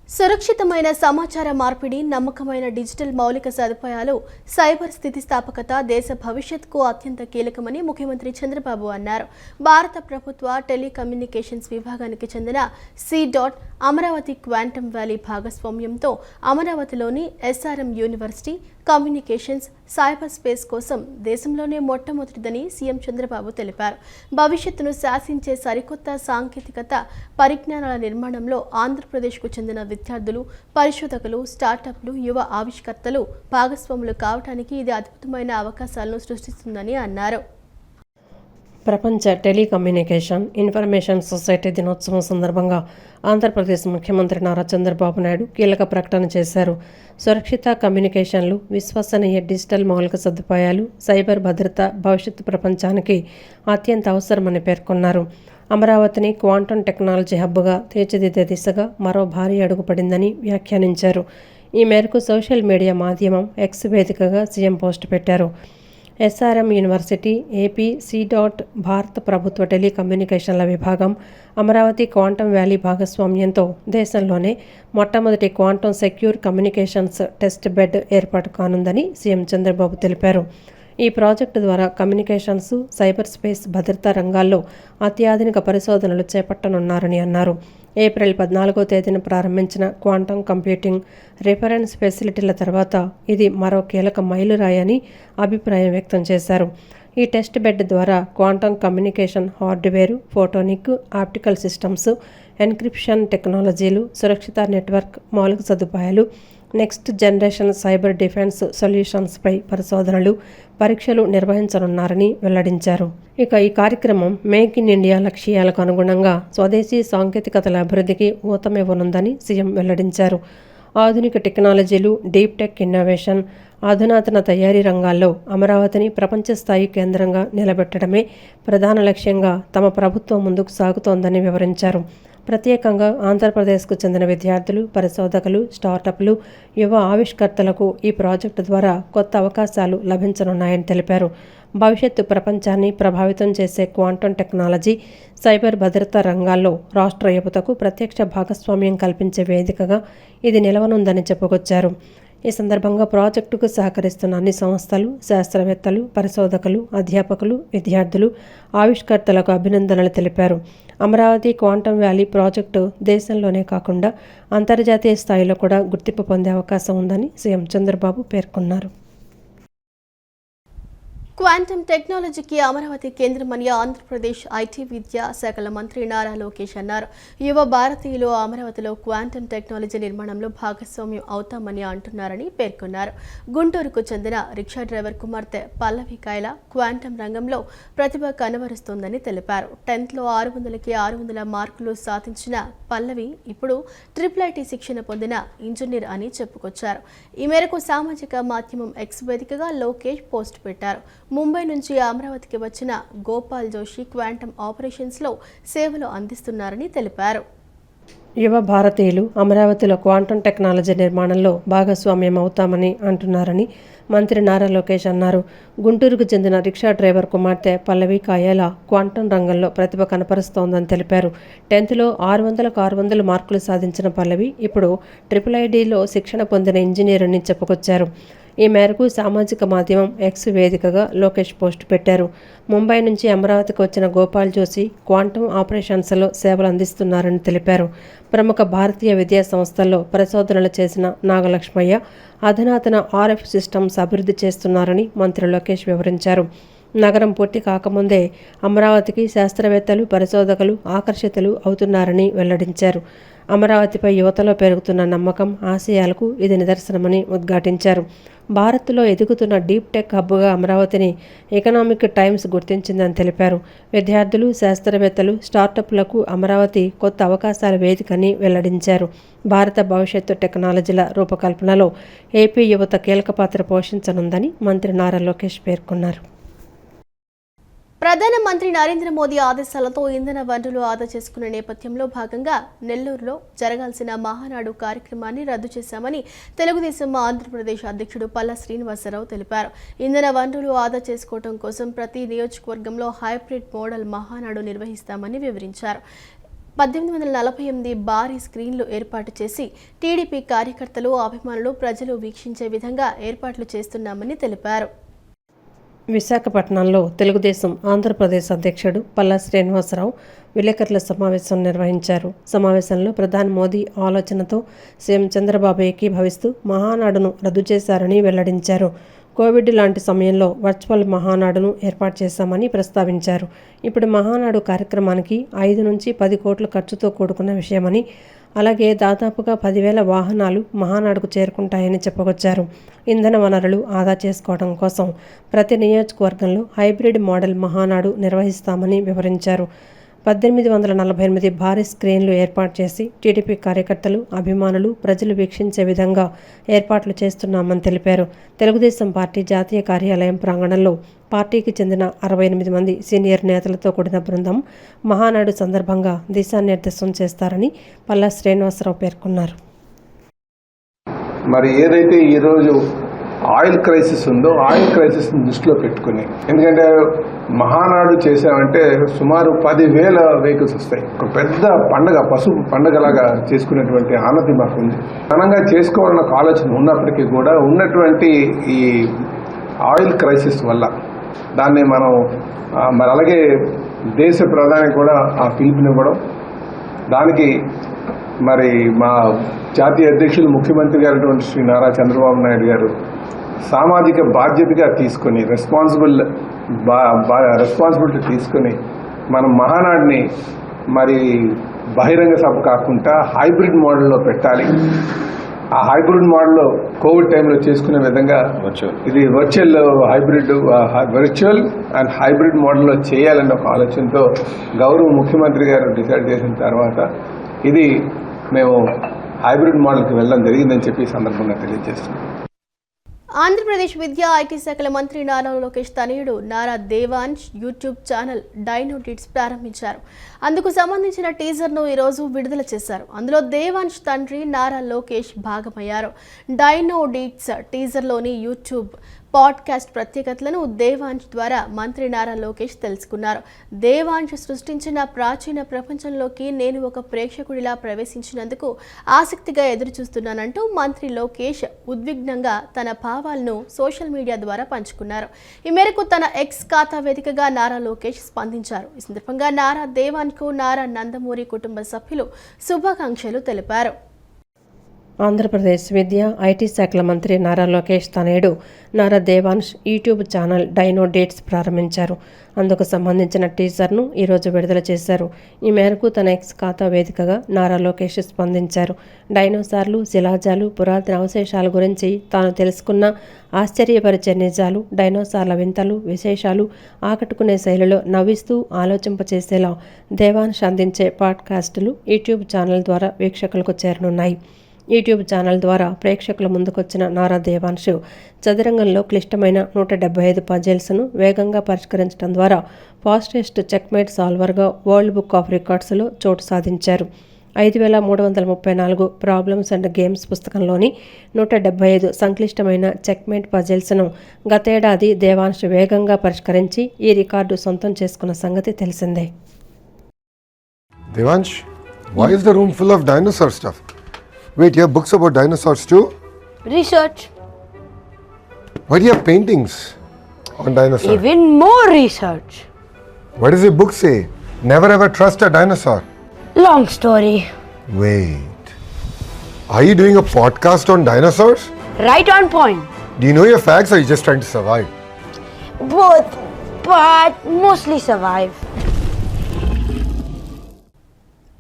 సురక్షితమైన సమాచార మార్పిడి, నమ్మకమైన డిజిటల్ మౌలిక సదుపాయాలు, సైబర్ స్థితిస్థాపకత దేశ భవిష్యత్తుకు అత్యంత కీలకమని ముఖ్యమంత్రి చంద్రబాబు అన్నారు. భారత ప్రభుత్వ టెలికమ్యూనికేషన్స్ విభాగానికి చెందిన అమరావతి క్వాంటమ్ వ్యాలీ భాగస్వామ్యంతో అమరావతిలోని SRM university communications cyber space కోసం దేశంలోనే మొట్టమొదటిదని సీఎం చంద్రబాబు తెలిపారు. భవిష్యత్తును శాసించే సరికొత్త సాంకేతికత పరిజ్ఞానాల నిర్మాణంలో ఆంధ్రప్రదేశ్కు చెందిన విద్యార్థులు, పరిశోధకులు, స్టార్టప్లు, యువ ఆవిష్కర్తలు భాగస్వాములు కావడానికి ఇది అద్భుతమైన అవకాశాలను సృష్టిస్తుందని అన్నారు. ప్రపంచ టెలికమ్యూనికేషన్ ఇన్ఫర్మేషన్ సొసైటీ దినోత్సవం సందర్భంగా ఆంధ్రప్రదేశ్ ముఖ్యమంత్రి నారా చంద్రబాబు నాయుడు కీలక ప్రకటన చేశారు. సురక్షిత కమ్యూనికేషన్లు, విశ్వసనీయ డిజిటల్ మౌలిక సదుపాయాలు, సైబర్ భద్రత భవిష్యత్తు ప్రపంచానికి అత్యంత అవసరమని పేర్కొన్నారు. అమరావతిని క్వాంటమ్ టెక్నాలజీ హబ్గా తీర్చిదిద్దే దిశగా మరో భారీ అడుగు పడిందని వ్యాఖ్యానించారు. ఈ మేరకు సోషల్ మీడియా మాధ్యమం ఎక్స్ వేదికగా సీఎం పోస్టు పెట్టారు. ఎస్ఆర్ఎం యూనివర్సిటీ, ఏపీ, భారత ప్రభుత్వ టెలికమ్యూనికేషన్ల విభాగం, అమరావతి క్వాంటమ్ వ్యాలీ భాగస్వామ్యంతో దేశంలోనే మొట్టమొదటి quantum secure communications test bed ఏర్పాటు కానుందని సీఎం చంద్రబాబు తెలిపారు. ఈ ప్రాజెక్టు ద్వారా కమ్యూనికేషన్స్, సైబర్ స్పేస్ భద్రతా రంగాల్లో అత్యాధునిక పరిశోధనలు చేపట్టనున్నారని అన్నారు. ఏప్రిల్ 14వ తేదీన ప్రారంభించిన క్వాంటమ్ కంప్యూటింగ్ రిఫరెన్స్ ఫెసిలిటీల తర్వాత ఇది మరో కీలక మైలురాయని అభిప్రాయం వ్యక్తం చేశారు. ఈ టెస్ట్ బెడ్ ద్వారా quantum communication hardware, photonic, optical systems, encryption టెక్నాలజీలు, సురక్షిత నెట్వర్క్ మౌలిక సదుపాయాలు, నెక్స్ట్ జనరేషన్ సైబర్ డిఫెన్స్ సొల్యూషన్స్పై పరిశోధనలు, పరీక్షలు నిర్వహించనున్నారని వెల్లడించారు. ఇక ఈ కార్యక్రమం మేక్ ఇన్ ఇండియా లక్ష్యాలకు అనుగుణంగా స్వదేశీ సాంకేతికతల అభివృద్ధికి ఊతమివ్వనుందని సీఎం వెల్లడించారు. ఆధునిక టెక్నాలజీలు, డీప్ టెక్ ఇన్నోవేషన్, అధునాతన తయారీ రంగాల్లో అమరావతిని ప్రపంచ స్థాయి కేంద్రంగా నిలబెట్టడమే ప్రధాన లక్ష్యంగా తమ ప్రభుత్వం ముందుకు సాగుతోందని వివరించారు. ప్రత్యేకంగా ఆంధ్రప్రదేశ్కు చెందిన విద్యార్థులు, పరిశోధకులు, స్టార్టప్లు, యువ ఆవిష్కర్తలకు ఈ ప్రాజెక్టు ద్వారా కొత్త అవకాశాలు లభించనున్నాయని తెలిపారు. భవిష్యత్తు ప్రపంచాన్ని ప్రభావితం చేసే క్వాంటమ్ టెక్నాలజీ, సైబర్ భద్రతా రంగాల్లో రాష్ట్ర యువతకు ప్రత్యక్ష భాగస్వామ్యం కల్పించే వేదికగా ఇది నిలవనుందని చెప్పుకొచ్చారు. ఈ సందర్భంగా ప్రాజెక్టుకు సహకరిస్తున్న అన్ని సంస్థలు, శాస్త్రవేత్తలు, పరిశోధకులు, అధ్యాపకులు, విద్యార్థులు, ఆవిష్కర్తలకు అభినందనలు తెలిపారు. అమరావతి క్వాంటమ్ వ్యాలీ ప్రాజెక్టు దేశంలోనే కాకుండా అంతర్జాతీయ స్థాయిలో కూడా గుర్తింపు పొందే అవకాశం ఉందని సీఎం చంద్రబాబు పేర్కొన్నారు. క్వాంటమ్ టెక్నాలజీకి అమరావతి కేంద్రమని ఆంధ్రప్రదేశ్ ఐటీ విద్యా శాఖల మంత్రి నారా లోకేష్ అన్నారు. యువ భారతీయులు అమరావతిలో క్వాంటమ్ టెక్నాలజీ నిర్మాణంలో భాగస్వామ్యం అవుతామని అంటున్నారని పేర్కొన్నారు. గుంటూరుకు చెందిన రిక్షా డ్రైవర్ కుమార్తె పల్లవి కాయల క్వాంటమ్ రంగంలో ప్రతిభ కనబరుస్తోందని తెలిపారు. 10th 600కి 600 మార్కులు సాధించిన పల్లవి ఇప్పుడు IIIT శిక్షణ పొందిన ఇంజనీర్ అని చెప్పుకొచ్చారు. ఈ మేరకు సామాజిక మాధ్యమం ఎక్స్ వేదికగా లోకేష్ పోస్ట్ పెట్టారు. ముంబై నుంచి అమరావతికి వచ్చిన గోపాల్ జోషి క్వాంటమ్ ఆపరేషన్స్లో సేవలు అందిస్తున్నారని తెలిపారు. యువ భారతీయులు అమరావతిలో క్వాంటమ్ టెక్నాలజీ నిర్మాణంలో భాగస్వామ్యం అవుతామని అంటున్నారని మంత్రి నారా లోకేష్ అన్నారు. గుంటూరుకు చెందిన రిక్షా డ్రైవర్ కుమార్తె పల్లవి కాయల క్వాంటమ్ రంగంలో ప్రతిభ కనపరుస్తోందని తెలిపారు. 10th 600కు 600 మార్కులు సాధించిన పల్లవి ఇప్పుడు IIITలో శిక్షణ పొందిన ఇంజనీర్ అని చెప్పుకొచ్చారు. ఈ మేరకు సామాజిక మాధ్యమం ఎక్స్ వేదికగా లోకేష్ పోస్టు పెట్టారు. ముంబై నుంచి అమరావతికి వచ్చిన గోపాల్ జోషి క్వాంటమ్ ఆపరేషన్స్లో సేవలు అందిస్తున్నారని తెలిపారు. ప్రముఖ భారతీయ విద్యా సంస్థల్లో పరిశోధనలు చేసిన నాగలక్ష్మయ్య అధునాతన RF సిస్టమ్స్ అభివృద్ధి చేస్తున్నారని మంత్రి లోకేష్ వివరించారు. నగరం పూర్తి కాకముందే అమరావతికి శాస్త్రవేత్తలు, పరిశోధకులు ఆకర్షితులు అవుతున్నారని వెల్లడించారు. అమరావతిపై యువతలో పెరుగుతున్న నమ్మకం, ఆశయాలకు ఇది నిదర్శనమని ఉద్ఘాటించారు. భారత్లో ఎదుగుతున్న డీప్ టెక్ హబ్గా అమరావతిని ఎకనామిక్ టైమ్స్ గుర్తించిందని తెలిపారు. విద్యార్థులు, శాస్త్రవేత్తలు, స్టార్టప్లకు అమరావతి కొత్త అవకాశాల వేదికని వెల్లడించారు. భారత భవిష్యత్తు టెక్నాలజీల రూపకల్పనలో ఏపీ యువత కీలక పాత్ర పోషించనుందని మంత్రి నారా లోకేష్ పేర్కొన్నారు. ప్రధానమంత్రి నరేంద్ర మోదీ ఆదేశాలతో ఇంధన వనరులు ఆదా చేసుకునే నేపథ్యంలో భాగంగా నెల్లూరులో జరగాల్సిన మహానాడు కార్యక్రమాన్ని రద్దు చేశామని తెలుగుదేశం ఆంధ్రప్రదేశ్ అధ్యక్షుడు పల్లా శ్రీనివాసరావు తెలిపారు. ఇంధన వనరులు ఆదా చేసుకోవడం కోసం ప్రతి నియోజకవర్గంలో హైబ్రిడ్ మోడల్ మహానాడు నిర్వహిస్తామని వివరించారు. 1848 భారీ స్క్రీన్లు ఏర్పాటు చేసి టీడీపీ కార్యకర్తలు, అభిమానులు, ప్రజలు వీక్షించే విధంగా ఏర్పాట్లు చేస్తున్నామని తెలిపారు. విశాఖపట్నంలో తెలుగుదేశం ఆంధ్రప్రదేశ్ అధ్యక్షుడు పల్లా శ్రీనివాసరావు విలేకరుల సమావేశం నిర్వహించారు. సమావేశంలో ప్రధాని మోదీ ఆలోచనతో సీఎం చంద్రబాబు ఏకీభవిస్తూ మహానాడును రద్దు చేశారని వెల్లడించారు. కోవిడ్ లాంటి సమయంలో వర్చువల్ మహానాడును ఏర్పాటు చేశామని ప్రస్తావించారు. ఇప్పుడు మహానాడు కార్యక్రమానికి 5 నుంచి 10 కోట్ల ఖర్చుతో కూడుకున్న విషయమని, అలాగే దాదాపుగా 10,000 వాహనాలు మహానాడుకు చేరుకుంటాయని చెప్పుకొచ్చారు. ఇంధన వనరులు ఆదా చేసుకోవడం కోసం ప్రతి నియోజకవర్గంలో హైబ్రిడ్ మోడల్ మహానాడు నిర్వహిస్తామని వివరించారు. 1848 భారీ స్క్రీన్లు ఏర్పాటు చేసి టీడీపీ కార్యకర్తలు, అభిమానులు, ప్రజలు వీక్షించే విధంగా ఏర్పాట్లు చేస్తున్నామని తెలిపారు. తెలుగుదేశం పార్టీ జాతీయ కార్యాలయం ప్రాంగణంలో పార్టీకి చెందిన 68 మంది సీనియర్ నేతలతో కూడిన బృందం మహానాడు సందర్భంగా దిశానిర్దేశం చేస్తారని పల్లా శ్రీనివాసరావు పేర్కొన్నారు. మరి ఏదైతే ఈరోజు ఆయిల్ క్రైసిస్ ఉందో ఆయిల్ క్రైసిస్ని దృష్టిలో పెట్టుకుని, ఎందుకంటే మహానాడు చేసామంటే సుమారు 10,000 వెహికల్స్ వస్తాయి. ఒక పెద్ద పండగ, పసుపు పండగలాగా చేసుకునేటువంటి ఆనతి మాకు ఉంది. ఘనంగా చేసుకోవాలన్న ఆలోచన ఉన్నప్పటికీ కూడా ఉన్నటువంటి ఈ ఆయిల్ క్రైసిస్ వల్ల దాన్ని మనం మరి అలాగే దేశ ప్రధాని కూడా ఆ పిలుపునివ్వడం, దానికి మరి మా జాతీయ అధ్యక్షులు ముఖ్యమంత్రి గారు శ్రీ నారా చంద్రబాబు నాయుడు గారు సామాజిక బాధ్యతగా తీసుకొని రెస్పాన్సిబిలిటీ తీసుకొని మనం మహానాడిని మరి బహిరంగ సభ కాకుండా హైబ్రిడ్ మోడల్లో పెట్టాలి. ఆ హైబ్రిడ్ మోడల్లో కోవిడ్ టైంలో చేసుకునే విధంగా ఇది వర్చువల్ అండ్ హైబ్రిడ్ మోడల్లో చేయాలన్న ఒక ఆలోచనతో గౌరవ ముఖ్యమంత్రి గారు డిసైడ్ చేసిన తర్వాత ఇది మేము హైబ్రిడ్ మోడల్కి వెళ్ళడం జరిగిందని చెప్పి ఈ సందర్భంగా తెలియజేస్తున్నాం. ఆంధ్రప్రదేశ్ విద్యా ఐటీ శాఖల మంత్రి నారా లోకేష్ తనయుడు Nara Devansh YouTube channel Dino Dits ప్రారంభించారు. అందుకు సంబంధించిన టీజర్ను ఈరోజు విడుదల చేశారు. అందులో దేవాంశ్ తండ్రి నారా లోకేష్ భాగమయ్యారు. డైనో డిట్స్ టీజర్లోని యూట్యూబ్ పాడ్కాస్ట్ ప్రత్యేకతలను దేవాంశ్ ద్వారా మంత్రి నారా లోకేష్ తెలుసుకున్నారు. దేవాంశ్ సృష్టించిన ప్రాచీన ప్రపంచంలోకి నేను ఒక ప్రేక్షకుడిలా ప్రవేశించినందుకు ఆసక్తిగా ఎదురుచూస్తున్నానంటూ మంత్రి లోకేష్ ఉద్విగ్నంగా తన భావాలను సోషల్ మీడియా ద్వారా పంచుకున్నారు. ఈ మేరకు తన ఎక్స్ ఖాతా వేదికగా నారా లోకేష్ స్పందించారు. ఈ సందర్భంగా నారా దేవాన్కు నారా నందమూరి కుటుంబ సభ్యులు శుభాకాంక్షలు తెలిపారు. ఆంధ్రప్రదేశ్ విద్యా ఐటీ శాఖల మంత్రి నారా లోకేష్ తనయుడు Nara Devansh YouTube channel dino dates ప్రారంభించారు. అందుకు సంబంధించిన టీజర్ను ఈరోజు విడుదల చేశారు. ఈ మేరకు తన ఎక్స్ ఖాతా వేదికగా నారా లోకేష్ స్పందించారు. డైనోసార్లు, శిలాజాలు, పురాతన అవశేషాల గురించి తాను తెలుసుకున్న ఆశ్చర్యపరిచే నిజాలు, డైనోసార్ల వింతలు, విశేషాలు ఆకట్టుకునే శైలిలో నవ్విస్తూ ఆలోచింపచేసేలా దేవాంశ్ అందించే పాడ్కాస్టులు యూట్యూబ్ ఛానల్ ద్వారా వీక్షకులకు చేరనున్నాయి. యూట్యూబ్ ఛానల్ ద్వారా ప్రేక్షకుల ముందుకొచ్చిన నారా దేవాంశ్ చదరంగంలో క్లిష్టమైన 175 పజిల్స్ను వేగంగా పరిష్కరించడం ద్వారా ఫాస్టెస్ట్ చెక్మేట్ సాల్వర్గా వరల్డ్ బుక్ ఆఫ్ రికార్డ్స్లో చోటు సాధించారు. 5,334 ప్రాబ్లమ్స్ అండ్ గేమ్స్ పుస్తకంలోని 175 సంక్లిష్టమైన చెక్మేట్ పజిల్స్ను గతేడాది దేవాంశ్ వేగంగా పరిష్కరించి ఈ రికార్డు సొంతం చేసుకున్న సంగతి తెలిసిందే. Devansh, why is the room full of dinosaur stuff? Wait, you have books about dinosaurs too? Research. Why do you have paintings on dinosaurs? Even more research. What does your book say? Never ever trust a dinosaur. Long story. Wait. Are you doing a podcast on dinosaurs? Right on point. Do you know your facts or are you just trying to survive? Both, but mostly survive.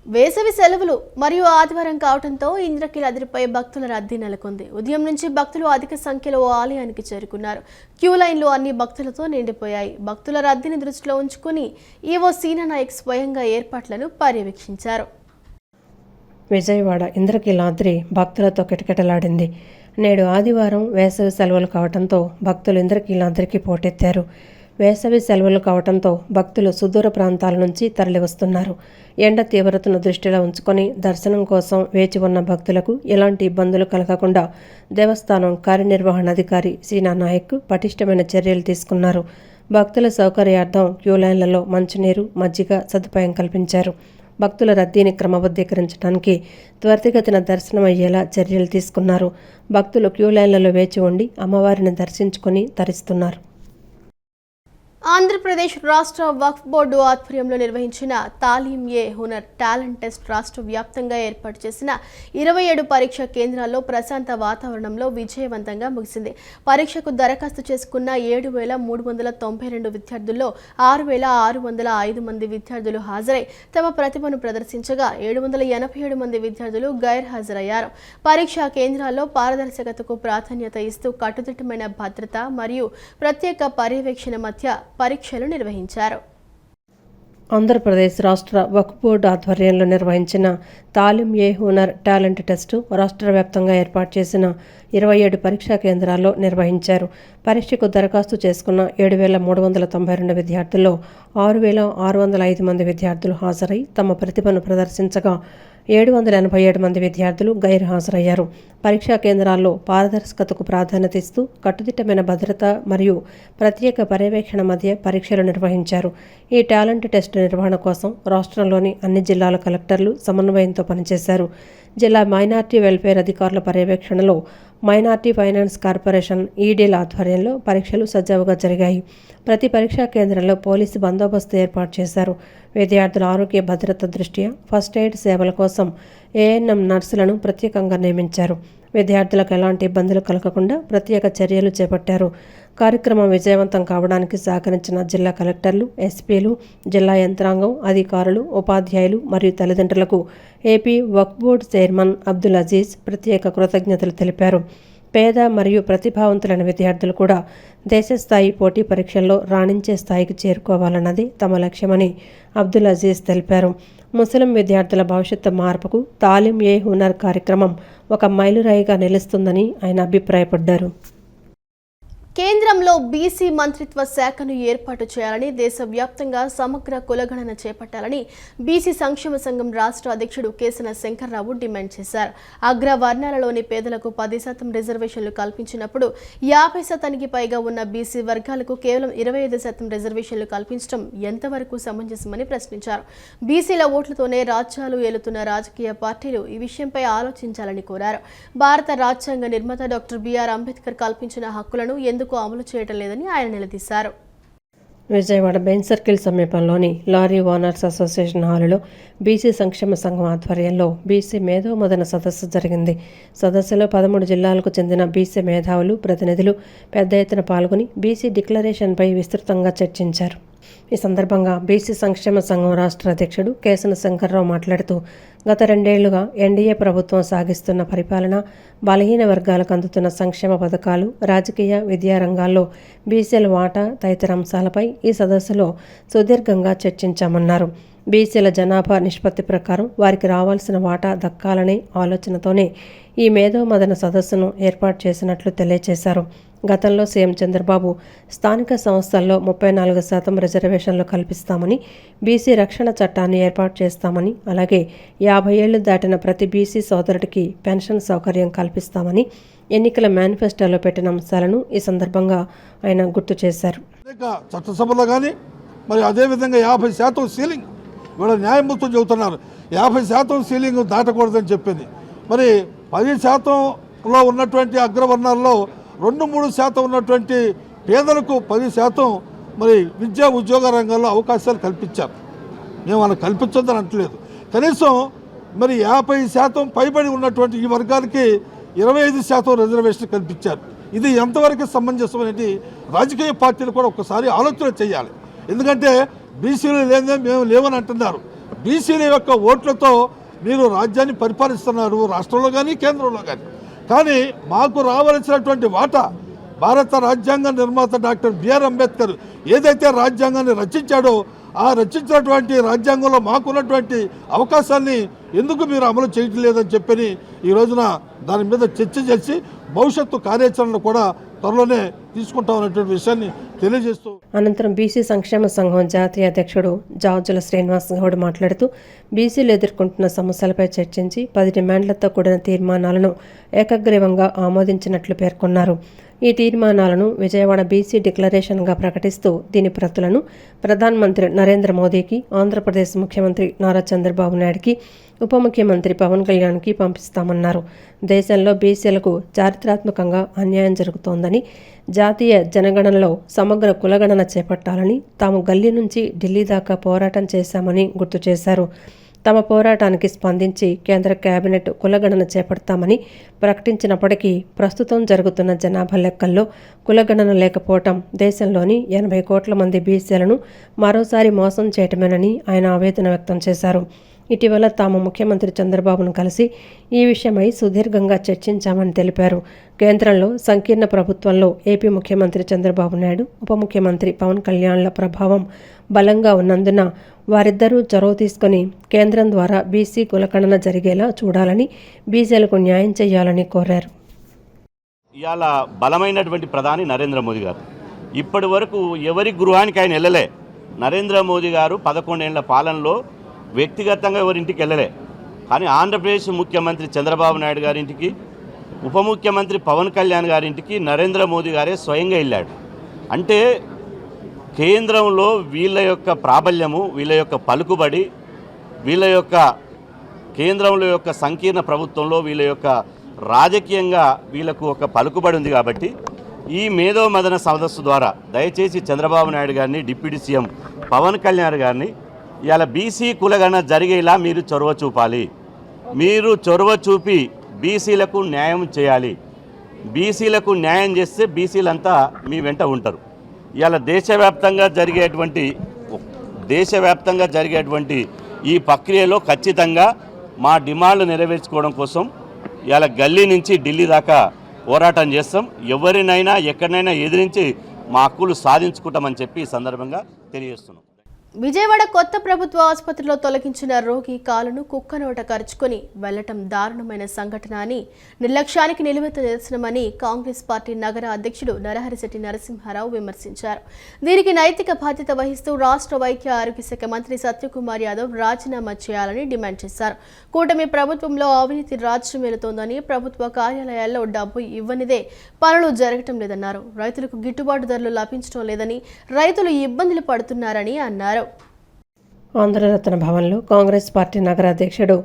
వేసవి సెలవులు మరియు ఆదివారం కావడంతో ఇంద్రకీలాద్రిపై భక్తుల రద్దీ నెలకొంది. ఉదయం నుంచి భక్తులు అధిక సంఖ్యలో ఆలయానికి చేరుకున్నారు. క్యూ లైన్లు అన్ని భక్తులతో నిండిపోయాయి. భక్తుల రద్దీని దృష్టిలో ఉంచుకుని ఈవో సీనా నాయక్ స్వయంగా ఏర్పాట్లను పర్యవేక్షించారు. విజయవాడ ఇంద్రకీలాద్రి భక్తులతో కిటకిటలాడింది. నేడు ఆదివారం వేసవి సెలవులు కావడంతో భక్తులు ఇంద్రకీలాద్రికి పోటెత్తారు. వేసవి సెలవులు కావడంతో భక్తులు సుదూర ప్రాంతాల నుంచి తరలివస్తున్నారు. ఎండ తీవ్రతను దృష్టిలో ఉంచుకొని దర్శనం కోసం వేచి ఉన్న భక్తులకు ఎలాంటి ఇబ్బందులు కలగకుండా దేవస్థానం కార్యనిర్వహణాధికారి సీనా నాయక్ పటిష్టమైన చర్యలు తీసుకున్నారు. భక్తుల సౌకర్యార్థం క్యూ లైన్లలో మంచినీరు, మజ్జిగ సదుపాయం కల్పించారు. భక్తుల రద్దీని క్రమబద్ధీకరించడానికి త్వరితగతిన దర్శనం అయ్యేలా చర్యలు తీసుకున్నారు. భక్తులు క్యూ లైన్లలో వేచి ఉండి అమ్మవారిని దర్శించుకుని తరిస్తున్నారు. ఆంధ్రప్రదేశ్ రాష్ట్ర వక్ఫ్ బోర్డు ఆధ్వర్యంలో నిర్వహించిన తాలీం-ఏ హునర్ టాలెంట్ టెస్ట్ రాష్ట్ర వ్యాప్తంగా ఏర్పాటు చేసిన 27 పరీక్షా కేంద్రాల్లో ప్రశాంత వాతావరణంలో విజయవంతంగా ముగిసింది. పరీక్షకు దరఖాస్తు చేసుకున్న 7,392 విద్యార్థుల్లో 6,605 మంది విద్యార్థులు హాజరై తమ ప్రతిభను ప్రదర్శించగా 787 మంది విద్యార్థులు గైర్హాజరయ్యారు. పరీక్షా కేంద్రాల్లో పారదర్శకతకు ప్రాధాన్యత ఇస్తూ కట్టుదిట్టమైన భద్రత మరియు ప్రత్యేక పర్యవేక్షణ మధ్య పరీక్షలు నిర్వహించారు. ఆంధ్రప్రదేశ్ రాష్ట్ర వక్ఫ్ బోర్డు ఆధ్వర్యంలో నిర్వహించిన తాలీం-ఏ హునర్ టాలెంట్ టెస్టు రాష్ట్ర వ్యాప్తంగా ఏర్పాటు చేసిన 27 పరీక్షా కేంద్రాల్లో నిర్వహించారు. పరీక్షకు దరఖాస్తు చేసుకున్న 7,392 విద్యార్థుల్లో 6,605 మంది విద్యార్థులు హాజరై తమ ప్రతిభను ప్రదర్శించగా 787 మంది విద్యార్థులు గైర్హాజరయ్యారు. పరీక్షా కేంద్రాల్లో పారదర్శకతకు ప్రాధాన్యత ఇస్తూ కట్టుదిట్టమైన భద్రత మరియు ప్రత్యేక పర్యవేక్షణ మధ్య పరీక్షలు నిర్వహించారు. ఈ టాలెంట్ టెస్టు నిర్వహణ కోసం రాష్ట్రంలోని అన్ని జిల్లాల కలెక్టర్లు సమన్వయంతో పనిచేశారు. జిల్లా మైనార్టీ వెల్ఫేర్ అధికారుల పర్యవేక్షణలో మైనార్టీ ఫైనాన్స్ కార్పొరేషన్ ఈడీల ఆధ్వర్యంలో పరీక్షలు సజావుగా జరిగాయి. ప్రతి పరీక్షా కేంద్రంలో పోలీసు బందోబస్తు ఏర్పాటు చేశారు. విద్యార్థుల ఆరోగ్య భద్రత దృష్ట్యా ఫస్ట్ ఎయిడ్ సేవల కోసం ఏఎన్ఎం నర్సులను ప్రత్యేకంగా నియమించారు. విద్యార్థులకు ఎలాంటి ఇబ్బందులు కలగకుండా ప్రత్యేక చర్యలు చేపట్టారు. కార్యక్రమం విజయవంతం కావడానికి సహకరించిన జిల్లా కలెక్టర్లు, ఎస్పీలు, జిల్లా యంత్రాంగం, అధికారులు, ఉపాధ్యాయులు మరియు తల్లిదండ్రులకు ఏపీ వక్ఫ్ బోర్డు చైర్మన్ అబ్దుల్ అజీజ్ ప్రత్యేక కృతజ్ఞతలు తెలిపారు. పేద మరియు ప్రతిభావంతులైన విద్యార్థులు కూడా దేశస్థాయి పోటీ పరీక్షల్లో రాణించే స్థాయికి చేరుకోవాలన్నది తమ లక్ష్యమని అబ్దుల్ అజీజ్ తెలిపారు. ముస్లిం విద్యార్థుల భవిష్యత్తు మార్పుకు తాలీం-ఏ హునర్ కార్యక్రమం ఒక మైలురాయిగా నిలుస్తుందని ఆయన అభిప్రాయపడ్డారు. కేంద్రంలో బీసీ మంత్రిత్వ శాఖను ఏర్పాటు చేయాలని, దేశవ్యాప్తంగా సమగ్ర కులగణన చేపట్టాలని బీసీ సంక్షేమ సంఘం రాష్ట్ర అధ్యక్షుడు కేసన శంకర్రావు డిమాండ్ చేశారు. అగ్రవర్ణాలలోని పేదలకు 10% రిజర్వేషన్లు కల్పించినప్పుడు 50%కి పైగా ఉన్న బీసీ వర్గాలకు కేవలం 25% రిజర్వేషన్లు కల్పించడం ఎంతవరకు సమంజసమని ప్రశ్నించారు. బీసీల ఓట్లతోనే రాజ్యాలు ఏలుతున్న రాజకీయ పార్టీలు ఈ విషయంపై ఆలోచించాలని కోరారు. భారత రాజ్యాంగ నిర్మాత డాక్టర్ బిఆర్ అంబేద్కర్ కల్పించిన హక్కులను ఎందుకు అమలు చేయడం లేదని ఆయన నిలదీశారు. విజయవాడ బెంచ్ సర్కిల్ సమీపంలోని లారీ ఓనర్స్ అసోసియేషన్ హాలులో బీసీ సంక్షేమ సంఘం ఆధ్వర్యంలో బీసీ మేధోమథన సదస్సు జరిగింది. సదస్సులో 13 జిల్లాలకు చెందిన బీసీ మేధావులు, ప్రతినిధులు పెద్ద ఎత్తున పాల్గొని బీసీ డిక్లరేషన్పై విస్తృతంగా చర్చించారు. ఈ సందర్భంగా బీసీ సంక్షేమ సంఘం రాష్ట్ర అధ్యక్షుడు కేసన శంకర్రావు మాట్లాడుతూ, గత 2 ఏళ్లుగా ఎన్డీఏ ప్రభుత్వం సాగిస్తున్న పరిపాలన, బలహీన వర్గాలకు అందుతున్న సంక్షేమ పథకాలు, రాజకీయ, విద్యా రంగాల్లో బీసీల వాటా తదితర అంశాలపై ఈ సదస్సులో సుదీర్ఘంగా చర్చించామన్నారు. బీసీల జనాభా నిష్పత్తి ప్రకారం వారికి రావాల్సిన వాటా దక్కాలనే ఆలోచనతోనే ఈ మేధోమథన సదస్సును ఏర్పాటు చేసినట్లు తెలియజేశారు. గతంలో సీఎం చంద్రబాబు స్థానిక సంస్థల్లో 34% రిజర్వేషన్లు కల్పిస్తామని, బీసీ రక్షణ చట్టాన్ని ఏర్పాటు చేస్తామని, అలాగే 50 ఏళ్లు దాటిన ప్రతి బీసీ సోదరుడికి పెన్షన్ సౌకర్యం కల్పిస్తామని ఎన్నికల మేనిఫెస్టోలో పెట్టిన అంశాలను ఈ సందర్భంగా ఆయన గుర్తు చేశారు. చట్టసభలో కానీ మరి అదేవిధంగా 50% సీలింగ్ వీళ్ళ న్యాయమూర్తులు చెబుతున్నారు. 50% సీలింగ్ దాటకూడదని చెప్పింది. మరి 10%లో ఉన్నటువంటి అగ్రవర్ణాల్లో 2-3% ఉన్నటువంటి పేదలకు 10% మరి విద్యా ఉద్యోగ రంగంలో అవకాశాలు కల్పించారు. మేము వాళ్ళకి కల్పించొద్దని అంటలేదు. కనీసం మరి 50% పైబడి ఉన్నటువంటి ఈ వర్గానికి 25% రిజర్వేషన్ కల్పించారు. ఇది ఎంతవరకు సమంజసం అనేది రాజకీయ పార్టీలు కూడా ఒక్కసారి ఆలోచన చేయాలి. ఎందుకంటే బీసీలు లేదే మేము లేవని అంటున్నారు. బీసీల యొక్క ఓట్లతో మీరు రాజ్యాన్ని పరిపాలిస్తున్నారు, రాష్ట్రంలో కానీ కేంద్రంలో కానీ మాకు రావాల్సినటువంటి వాటా భారత రాజ్యాంగ నిర్మాత డాక్టర్ బిఆర్ అంబేద్కర్ ఏదైతే రాజ్యాంగాన్ని రచించాడో ఆ రచించినటువంటి రాజ్యాంగంలో మాకున్నటువంటి అవకాశాన్ని ఎందుకు మీరు అమలు చేయటం లేదని చెప్పని ఈ రోజున దాని మీద చర్చ చేసి భవిష్యత్తు కార్యాచరణ కూడా త్వరలోనే తీసుకుంటామనేటువంటి విషయాన్ని తెలియజేస్తూ అనంతరం బీసీ సంక్షేమ సంఘం జాతీయ అధ్యక్షుడు జార్జుల శ్రీనివాస్ గౌడ్ మాట్లాడుతూ, బీసీలు ఎదుర్కొంటున్న సమస్యలపై చర్చించి 10 డిమాండ్లతో కూడిన తీర్మానాలను ఏకగ్రీవంగా ఆమోదించినట్లు పేర్కొన్నారు. ఈ తీర్మానాలను విజయవాడ బీసీ డిక్లరేషన్గా ప్రకటిస్తూ దీని ప్రతులను ప్రధానమంత్రి నరేంద్ర మోదీకి, ఆంధ్రప్రదేశ్ ముఖ్యమంత్రి నారా చంద్రబాబు నాయుడుకి, ఉప ముఖ్యమంత్రి పవన్ కళ్యాణ్కి పంపిస్తామన్నారు. దేశంలో బీసీలకు చారిత్రాత్మకంగా అన్యాయం జరుగుతోందని, జాతీయ జనగణనలో సమగ్ర కులగణన చేపట్టాలని తాము గల్లీ నుంచి ఢిల్లీ దాకా పోరాటం చేశామని గుర్తు చేశారు. తమ పోరాటానికి స్పందించి కేంద్ర కేబినెట్ కులగణన చేపడతామని ప్రకటించినప్పటికీ ప్రస్తుతం జరుగుతున్న జనాభా లెక్కల్లో కులగణన లేకపోవటం దేశంలోని 80 కోట్ల మంది బీసీలను మరోసారి మోసం చేయటమేనని ఆయన ఆవేదన వ్యక్తం చేశారు. ఇటీవల తాము ముఖ్యమంత్రి చంద్రబాబును కలిసి ఈ విషయమై సుదీర్ఘంగా చర్చించామని తెలిపారు. కేంద్రంలో సంకీర్ణ ప్రభుత్వంలో ఏపీ ముఖ్యమంత్రి చంద్రబాబు నాయుడు, ఉప ముఖ్యమంత్రి పవన్ కళ్యాణ్ల ప్రభావం బలంగా ఉన్నందున వారిద్దరూ చొరవ తీసుకుని కేంద్రం ద్వారా బీసీ కులగణన జరిగేలా చూడాలని, బీసీలకు న్యాయం చేయాలని కోరారు. ఇవాళ బలమైనటువంటి ప్రధాని నరేంద్ర మోదీ గారు ఇప్పటి వరకు ఎవరి గృహానికి ఆయన వెళ్ళలే. నరేంద్ర మోదీ గారు 11 ఏళ్ల పాలనలో వ్యక్తిగతంగా ఎవరింటికి వెళ్ళలే. కానీ ఆంధ్రప్రదేశ్ ముఖ్యమంత్రి చంద్రబాబు నాయుడు గారింటికి, ఉప ముఖ్యమంత్రి పవన్ కళ్యాణ్ గారింటికి నరేంద్ర మోదీ గారే స్వయంగా వెళ్ళాడు. అంటే కేంద్రంలో వీళ్ళ యొక్క ప్రాబల్యము, వీళ్ళ యొక్క పలుకుబడి, వీళ్ళ యొక్క కేంద్రంలో యొక్క సంకీర్ణ ప్రభుత్వంలో వీళ్ళ యొక్క రాజకీయంగా వీళ్ళకు ఒక పలుకుబడి ఉంది. కాబట్టి ఈ మేధో మదన సదస్సు ద్వారా దయచేసి చంద్రబాబు నాయుడు గారిని, డిప్యూటీ సీఎం పవన్ కళ్యాణ్ గారిని ఇవాళ బీసీ కులగణన జరిగేలా మీరు చొరవ చూపాలి. మీరు చొరవ చూపి బీసీలకు న్యాయం చేయాలి. బీసీలకు న్యాయం చేస్తే బీసీలంతా మీ వెంట ఉంటారు. ఇవాళ దేశవ్యాప్తంగా జరిగేటువంటి ఈ ప్రక్రియలో ఖచ్చితంగా మా డిమాండ్లు నెరవేర్చుకోవడం కోసం ఇవాళ గల్లీ నుంచి ఢిల్లీ దాకా పోరాటం చేస్తాం. ఎవరినైనా ఎక్కడైనా ఎదిరించి మా హక్కులు సాధించుకుంటామని చెప్పి ఈ సందర్భంగా తెలియజేస్తున్నాం. విజయవాడ కొత్త ప్రభుత్వ ఆసుపత్రిలో తొలగించిన రోగి కాలును కుక్క నోట కరుచుకొని వెళ్లటం దారుణమైన సంఘటన అని, నిర్లక్ష్యానికి నిలువెత్తు నిదర్శనమని కాంగ్రెస్ పార్టీ నగర అధ్యక్షుడు నరహరిశెట్టి నరసింహారావు విమర్శించారు. దీనికి నైతిక బాధ్యత వహిస్తూ రాష్ట్ర వైద్య ఆరోగ్య శాఖ మంత్రి సత్యకుమార్ యాదవ్ రాజీనామా చేయాలని డిమాండ్ చేశారు. కూటమి ప్రభుత్వంలో అవినీతి రాజ్యమేలుతోందని, ప్రభుత్వ కార్యాలయాల్లో డబ్బు ఇవ్వనిదే పనులు జరగటం లేదన్నారు. రైతులకు గిట్టుబాటు ధరలు లభించడం లేదని, రైతులు ఇబ్బందులు పడుతున్నారని అన్నారు. ఆంధ్రరత్న భవన్లో కాంగ్రెస్ పార్టీ నగర అధ్యక్షుడు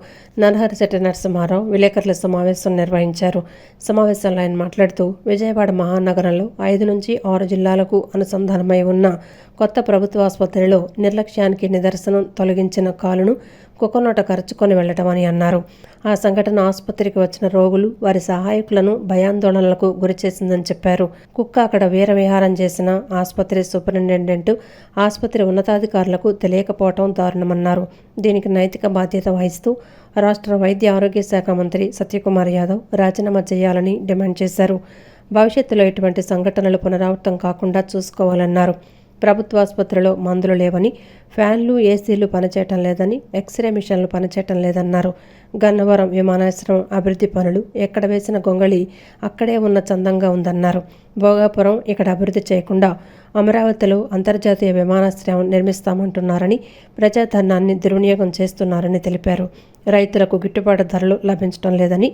నరహరిశెట్టి నరసింహారావు విలేకరుల సమావేశం నిర్వహించారు. సమావేశంలో ఆయన మాట్లాడుతూ, విజయవాడ మహానగరంలో 5 నుంచి 6 జిల్లాలకు అనుసంధానమై ఉన్న కొత్త ప్రభుత్వ ఆసుపత్రిలో నిర్లక్ష్యానికి నిదర్శనం తొలగించిన కాలును కుక్కనోట కరుచుకొని వెళ్లటమని అన్నారు. ఆ సంఘటన ఆసుపత్రికి వచ్చిన రోగులు, వారి సహాయకులను భయాందోళనలకు గురిచేసిందని చెప్పారు. కుక్క అక్కడ వీరవిహారం చేసిన ఆసుపత్రి సూపరింటెండెంట్, ఆసుపత్రి ఉన్నతాధికారులకు తెలియకపోవటం దారుణమన్నారు. దీనికి నైతిక బాధ్యత వహిస్తూ రాష్ట్ర వైద్య ఆరోగ్య శాఖ మంత్రి సత్యకుమార్ యాదవ్ రాజీనామా చేయాలని డిమాండ్ చేశారు. భవిష్యత్తులో ఇటువంటి సంఘటనలు పునరావృతం కాకుండా చూసుకోవాలన్నారు. ప్రభుత్వ ఆసుపత్రిలో మందులు లేవని, ఫ్యాన్లు, ఏసీలు పనిచేయటం లేదని, ఎక్స్రే మిషన్లు పనిచేయటం లేదన్నారు. గన్నవరం విమానాశ్రయం అభివృద్ధి పనులు ఎక్కడ వేసిన గొంగళి అక్కడే ఉన్న చందంగా ఉందన్నారు. భోగాపురం ఇక్కడ అభివృద్ధి చేయకుండా అమరావతిలో అంతర్జాతీయ విమానాశ్రయం నిర్మిస్తామంటున్నారని, ప్రజాధనాన్ని దుర్వినియోగం చేస్తున్నారని తెలిపారు. రైతులకు గిట్టుబాటు ధరలు లభించడం లేదని,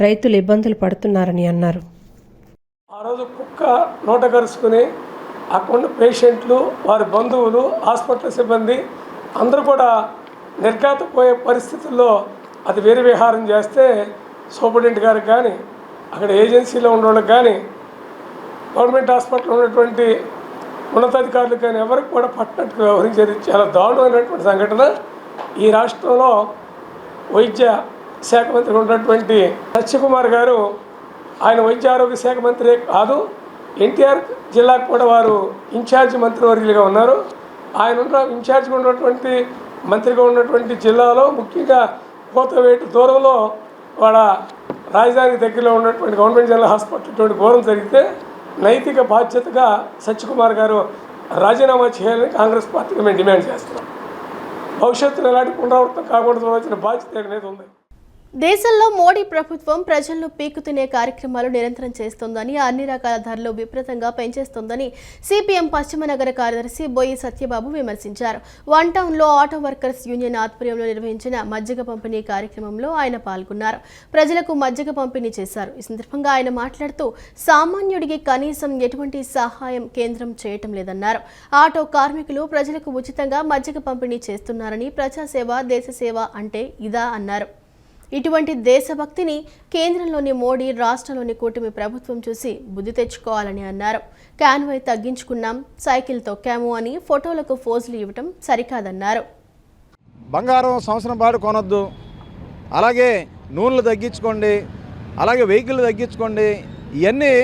రైతులు ఇబ్బందులు పడుతున్నారని అన్నారు. ఆ రోజు కుక్క నోట కరుచుకుని అక్కడ పేషెంట్లు, వారి బంధువులు, హాస్పిటల్ సిబ్బంది అందరూ కూడా నిర్ఘాతపోయే పరిస్థితుల్లో అది వేరే విహారం చేస్తే సూపరింటెండెంట్ గారికి కానీ, అక్కడ ఏజెన్సీలో ఉన్న వాళ్ళకి కానీ, గవర్నమెంట్ హాస్పిటల్లో ఉన్నటువంటి ఉన్నతాధికారులకు కానీ ఎవరికి కూడా పట్టినట్టు వ్యవహరించేది చాలా దారుణమైనటువంటి సంఘటన. ఈ రాష్ట్రంలో వైద్య శాఖ మంత్రి ఉన్నటువంటి సత్యకుమార్ గారు, ఆయన వైద్య ఆరోగ్య శాఖ మంత్రి కాదు, ఎన్టీఆర్ జిల్లాకు కూడా వారు ఇన్ఛార్జ్ మంత్రివర్యులుగా ఉన్నారు. ఆయన ఇన్ఛార్జ్గా ఉన్నటువంటి మంత్రిగా ఉన్నటువంటి జిల్లాలో, ముఖ్యంగా కోతవేటు దూరంలో వాళ్ళ రాజధానికి దగ్గరలో ఉన్నటువంటి గవర్నమెంట్ జనరల్ హాస్పిటల్ ఇటువంటి ఘోరం జరిగితే నైతిక బాధ్యతగా సత్యకుమార్ గారు రాజీనామా చేయాలని కాంగ్రెస్ పార్టీకి మేము డిమాండ్ చేస్తున్నాం. భవిష్యత్తులో ఎలాంటి పునరావృతం కాకూడదు వచ్చిన బాధ్యత అనేది ఉంది. దేశంలో మోడీ ప్రభుత్వం ప్రజలను పీకుతునే కార్యక్రమాలు నిరంతరం చేస్తోందని, అన్ని రకాల ధరలు విపరీతంగా పెంచేస్తోందని సిపిఎం పశ్చిమ నగర కార్యదర్శి బోయి సత్యబాబు విమర్శించారు. వన్ టౌన్లో ఆటో వర్కర్స్ యూనియన్ ఆధ్వర్యంలో నిర్వహించిన మజ్జిగ పంపిణీ కార్యక్రమంలో ఆయన పాల్గొన్నారు. ప్రజలకు మజ్జిగ పంపిణీ చేశారు. ఈ సందర్భంగా ఆయన మాట్లాడుతూ సామాన్యుడికి కనీసం ఎటువంటి సహాయం కేంద్రం చేయటం లేదన్నారు. ఆటో కార్మికులు ప్రజలకు ఉచితంగా మజ్జిగ పంపిణీ చేస్తున్నారని, ప్రజాసేవ దేశసేవ అంటే ఇదా అన్నారు. ఇటువంటి దేశభక్తిని కేంద్రంలోని మోడీ, రాష్ట్రంలోని కూటమి ప్రభుత్వం చూసి బుద్ధి తెచ్చుకోవాలని అన్నారు. కాన్వాయ్ తగ్గించుకున్నాం, సైకిల్ తొక్కాము అని ఫోటోలకు ఫోజులు ఇవ్వటం సరికాదన్నారు. బంగారం సంవత్సరం పాటు కొనొద్దు, అలాగే నూనెలు తగ్గించుకోండి, అలాగే వెహికల్ తగ్గించుకోండి, ఇవన్నీ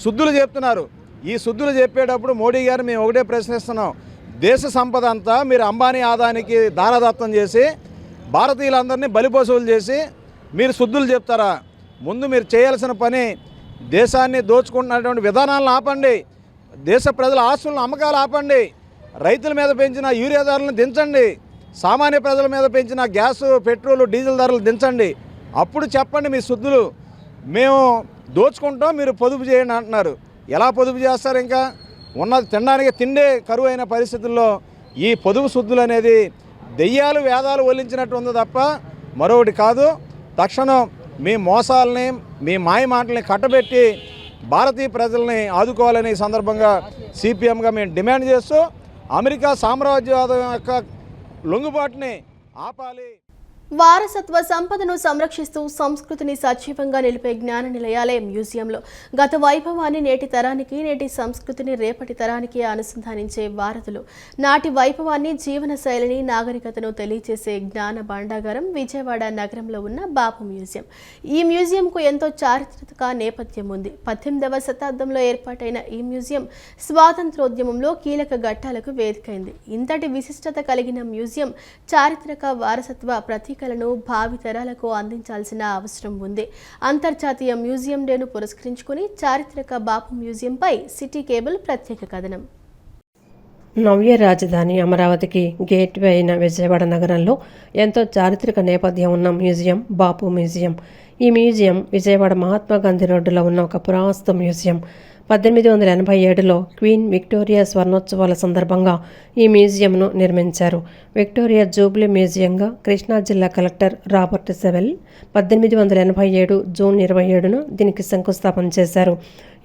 శుద్ధులు చెప్తున్నారు. ఈ శుద్ధులు చెప్పేటప్పుడు మోడీ గారు మేము ఒకటే ప్రశ్నిస్తున్నాం, దేశ సంపద అంతా మీరు అంబానీ ఆదానికి దారదత్తం చేసి భారతీయులందరినీ బలిపశువులు చేసి మీరు శుద్ధులు చెప్తారా? ముందు మీరు చేయాల్సిన పని దేశాన్ని దోచుకుంటున్నటువంటి విధానాలను ఆపండి, దేశ ప్రజల ఆస్తులను అమ్మకాలు ఆపండి, రైతుల మీద పెంచిన యూరియా ధరలను దించండి, సామాన్య ప్రజల మీద పెంచిన గ్యాసు, పెట్రోలు, డీజిల్ ధరలు దించండి. అప్పుడు చెప్పండి మీ శుద్ధులు. మేము దోచుకుంటాం, మీరు పొదుపు చేయండి అంటున్నారు. ఎలా పొదుపు చేస్తారు? ఇంకా ఉన్నది తినడానికి తిండే కరువు అయిన పరిస్థితుల్లో ఈ పొదుపు శుద్ధులు అనేది దెయ్యాలు వేదాలు ఒలించినట్టు ఉంది తప్ప మరొకటి కాదు. తక్షణం మీ మోసాలని, మీ మాయ మాటల్ని కట్టబెట్టి భారతీయ ప్రజల్ని ఆదుకోవాలని ఈ సందర్భంగా సిపిఎంగా మేము డిమాండ్ చేస్తూ అమెరికా సామ్రాజ్యవాదం యొక్క లొంగుబాటుని ఆపాలి. వారసత్వ సంపదను సంరక్షిస్తూ సంస్కృతిని సజీవంగా నిలిపే జ్ఞాన నిలయాలే మ్యూజియంలో గత వైభవాన్ని నేటి తరానికి, నేటి సంస్కృతిని రేపటి తరానికి అనుసంధానించే వారధులు. నాటి వైభవాన్ని, జీవన శైలిని, నాగరికతను తెలియజేసే జ్ఞాన భాండాగారం విజయవాడ నగరంలో ఉన్న బాపు మ్యూజియం. ఈ మ్యూజియంకు ఎంతో చారిత్రక నేపథ్యం ఉంది. 18వ శతాబ్దంలో ఏర్పాటైన ఈ మ్యూజియం స్వాతంత్రోద్యమంలో కీలక ఘట్టాలకు వేదికైంది. ఇంతటి విశిష్టత కలిగిన మ్యూజియం చారిత్రక వారసత్వ ప్రతీకలను భావి తరాలకు అందించాల్సిన అవసరం ఉంది. అంతర్జాతీయ మ్యూజియం డేను పురస్కరించుకుని చారిత్రక బాపు మ్యూజియంపై సిటీ కేబుల్ ప్రత్యేక కథనం. నవ్య రాజధాని అమరావతికి గేట్వే అయిన విజయవాడ నగరంలో ఎంతో చారిత్రక నేపథ్యం ఉన్న మ్యూజియం బాపు మ్యూజియం. ఈ మ్యూజియం విజయవాడ మహాత్మా గాంధీ రోడ్డులో ఉన్న ఒక పురావస్తు మ్యూజియం. 1887లో క్వీన్ విక్టోరియా స్వర్ణోత్సవాల సందర్భంగా ఈ మ్యూజియంను నిర్మించారు. విక్టోరియా జూబ్లీ మ్యూజియంగా కృష్ణా జిల్లా కలెక్టర్ రాబర్ట్ సెవెల్ 1887 జూన్ 27న దీనికి శంకుస్థాపన చేశారు.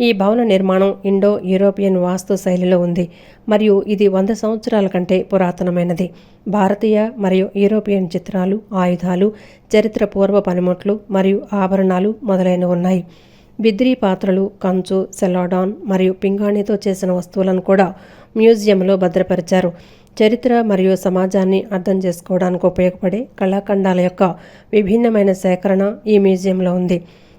ఈ భవన నిర్మాణం ఇండో యూరోపియన్ వాస్తు శైలిలో ఉంది మరియు ఇది 100 సంవత్సరాల కంటే పురాతనమైనది. భారతీయ మరియు యూరోపియన్ చిత్రాలు, ఆయుధాలు, చరిత్ర పూర్వ పనిముట్లు మరియు ఆభరణాలు మొదలైనవి ఉన్నాయి. బిద్రీ పాత్రలు, కంచు, సెలాడాన్ మరియు పింగాణితో చేసిన వస్తువులను కూడా మ్యూజియంలో భద్రపరిచారు. చరిత్ర మరియు సమాజాన్ని అర్థం చేసుకోవడానికి ఉపయోగపడే కళాఖండాల యొక్క విభిన్నమైన సేకరణ ఈ మ్యూజియంలో ఉంది.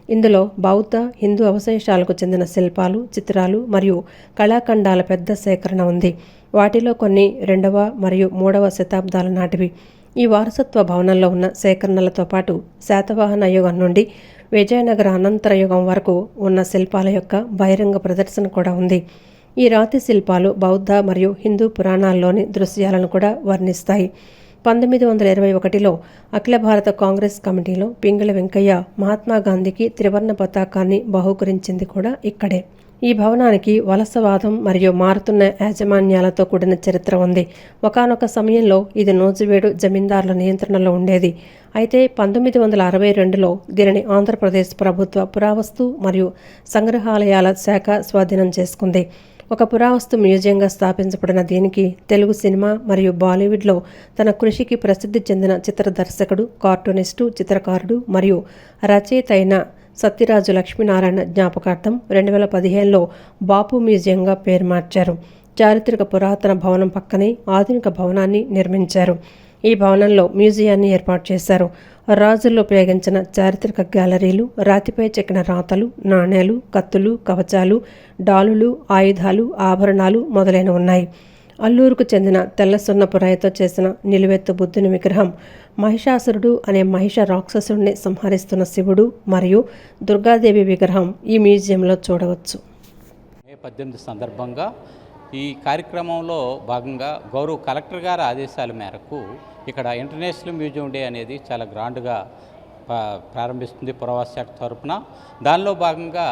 ఇందులో బౌద్ధ, హిందూ అవశేషాలకు చెందిన శిల్పాలు, చిత్రాలు మరియు కళాఖండాల పెద్ద సేకరణ ఉంది. వాటిలో కొన్ని 2వ మరియు 3వ శతాబ్దాల నాటివి. ఈ వారసత్వ భవనంలో ఉన్న సేకరణలతో పాటు శాతవాహన యుగం నుండి విజయనగర అనంతర యుగం వరకు ఉన్న శిల్పాల యొక్క బహిరంగ ప్రదర్శన కూడా ఉంది. ఈ రాతి శిల్పాలు బౌద్ధ మరియు హిందూ పురాణాల్లోని దృశ్యాలను కూడా వర్ణిస్తాయి. 1921లో అఖిల భారత కాంగ్రెస్ కమిటీలో పింగళ వెంకయ్య మహాత్మా గాంధీకి త్రివర్ణ పతాకాన్ని బహూకరించింది కూడా ఇక్కడే. ఈ భవనానికి వలసవాదం మరియు మారుతున్న యాజమాన్యాలతో కూడిన చరిత్ర ఉంది. ఒకానొక సమయంలో ఇది నూజివేడు జమీందారుల నియంత్రణలో ఉండేది. అయితే 1962లో దీనిని ఆంధ్రప్రదేశ్ ప్రభుత్వ పురావస్తు మరియు సంగ్రహాలయాల శాఖ స్వాధీనం చేసుకుంది. ఒక పురావస్తు మ్యూజియంగా స్థాపించబడిన దీనికి తెలుగు సినిమా మరియు బాలీవుడ్లో తన కృషికి ప్రసిద్ధి చెందిన చిత్ర దర్శకుడు, కార్టూనిస్టు, చిత్రకారుడు మరియు రచయిత అయిన సత్యరాజు లక్ష్మీనారాయణ జ్ఞాపకార్థం 2015లో బాపు మ్యూజియంగా పేరు మార్చారు. చారిత్రక పురాతన భవనం పక్కనే ఆధునిక భవనాన్ని నిర్మించారు. ఈ భవనంలో మ్యూజియాన్ని ఏర్పాటు చేశారు. రాజుల్లో ఉపయోగించిన చారిత్రక గ్యాలరీలు, రాతిపై చెక్కిన రాతలు, నాణేలు, కత్తులు, కవచాలు, డాలులు, ఆయుధాలు, ఆభరణాలు మొదలైనవి ఉన్నాయి. అల్లూరుకు చెందిన తెల్ల సున్నపు రాయితో చేసిన నిలువెత్తు బుద్ధుని విగ్రహం, మహిషాసురుడు అనే మహిష రాక్షసుడిని సంహరిస్తున్న శివుడు మరియు దుర్గాదేవి విగ్రహం ఈ మ్యూజియంలో చూడవచ్చు. మే 18 సందర్భంగా ఈ కార్యక్రమంలో భాగంగా గౌరవ కలెక్టర్ గారి ఆదేశాల మేరకు ఇక్కడ ఇంటర్నేషనల్ మ్యూజియం డే అనేది చాలా గ్రాండ్గా ప్రారంభిస్తుంది పురావస్తు శాఖ తరపున. దానిలో భాగంగా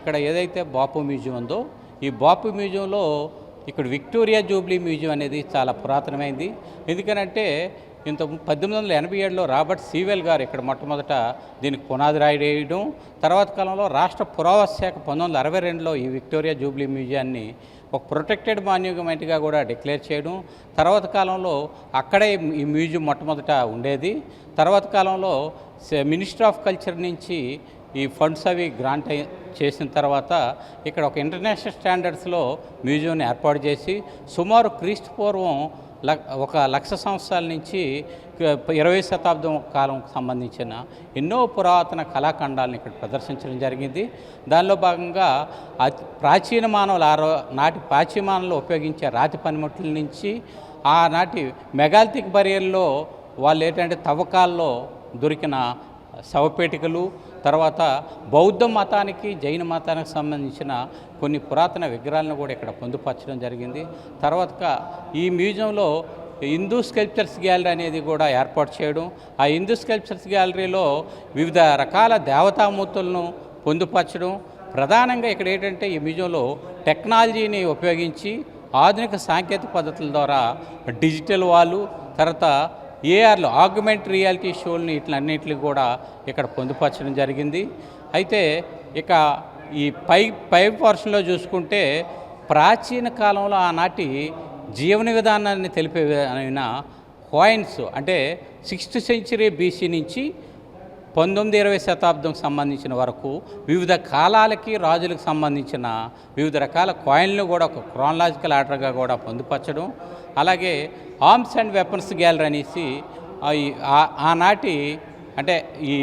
ఇక్కడ ఏదైతే బాపు మ్యూజియం ఉందో ఈ బాపు మ్యూజియంలో ఇక్కడ విక్టోరియా జూబ్లీ మ్యూజియం అనేది చాలా పురాతనమైంది. ఎందుకనంటే 1887లో రాబర్ట్ సీవెల్ గారు ఇక్కడ మొట్టమొదట దీనికి పునాది రాయడం, తర్వాత కాలంలో రాష్ట్ర పురావస్తు శాఖ 1962లో ఈ విక్టోరియా జూబ్లీ మ్యూజియాన్ని ఒక ప్రొటెక్టెడ్ మాన్యుమెంట్గా కూడా డిక్లేర్ చేయడం, తర్వాత కాలంలో అక్కడే ఈ మ్యూజియం మొట్టమొదట ఉండేది. తర్వాత కాలంలో మినిస్ట్రీ ఆఫ్ కల్చర్ నుంచి ఈ ఫండ్స్ అవి గ్రాంట్ చేసిన తర్వాత ఇక్కడ ఒక ఇంటర్నేషనల్ స్టాండర్డ్స్లో మ్యూజియంని ఏర్పాటు చేసి సుమారు క్రీస్తు పూర్వం 1,00,000 సంవత్సరాల నుంచి 20వ శతాబ్దం కాలంకు సంబంధించిన ఎన్నో పురాతన కళాఖండాలను ఇక్కడ ప్రదర్శించడం జరిగింది. దానిలో భాగంగా ప్రాచీన మానవులు నాటి ప్రాచీన మానవులు ఉపయోగించే రాతి పనిముట్ల నుంచి ఆనాటి మెగాలిథిక్ బరియర్లో వాళ్ళు ఏంటంటే తవ్వకాల్లో దొరికిన శవపేటికలు, తర్వాత బౌద్ధ మతానికి జైన మతానికి సంబంధించిన కొన్ని పురాతన విగ్రహాలను కూడా ఇక్కడ పొందుపరచడం జరిగింది. తర్వాత ఈ మ్యూజియంలో హిందూ స్కల్ప్చర్స్ గ్యాలరీ అనేది కూడా ఏర్పాటు చేయడం, ఆ హిందూ స్కల్ప్చర్స్ గ్యాలరీలో వివిధ రకాల దేవతామూర్తులను పొందుపరచడం. ప్రధానంగా ఇక్కడ ఏంటంటే ఈ మ్యూజియంలో టెక్నాలజీని ఉపయోగించి ఆధునిక సాంకేతిక పద్ధతుల ద్వారా డిజిటల్ వాళ్ళు, తర్వాత ఏఆర్లో ఆగ్మెంట్ రియాలిటీ షోల్ని ఇట్లన్నింటినీ కూడా ఇక్కడ పొందుపరచడం జరిగింది. అయితే ఇక ఈ పై పోర్షన్లో చూసుకుంటే ప్రాచీన కాలంలో ఆనాటి జీవన విధానాన్ని తెలిపే కాయిన్స్ అంటే 6th సెంచరీ బీసీ నుంచి 19-20 శతాబ్దం సంబంధించిన వరకు వివిధ కాలాలకి రాజులకు సంబంధించిన వివిధ రకాల కాయిన్లు కూడా ఒక క్రానలాజికల్ ఆర్డర్గా కూడా పొందుపరచడం. అలాగే ఆర్మ్స్ అండ్ వెపన్స్ గ్యాలరీ అనేసి ఆనాటి అంటే ఈ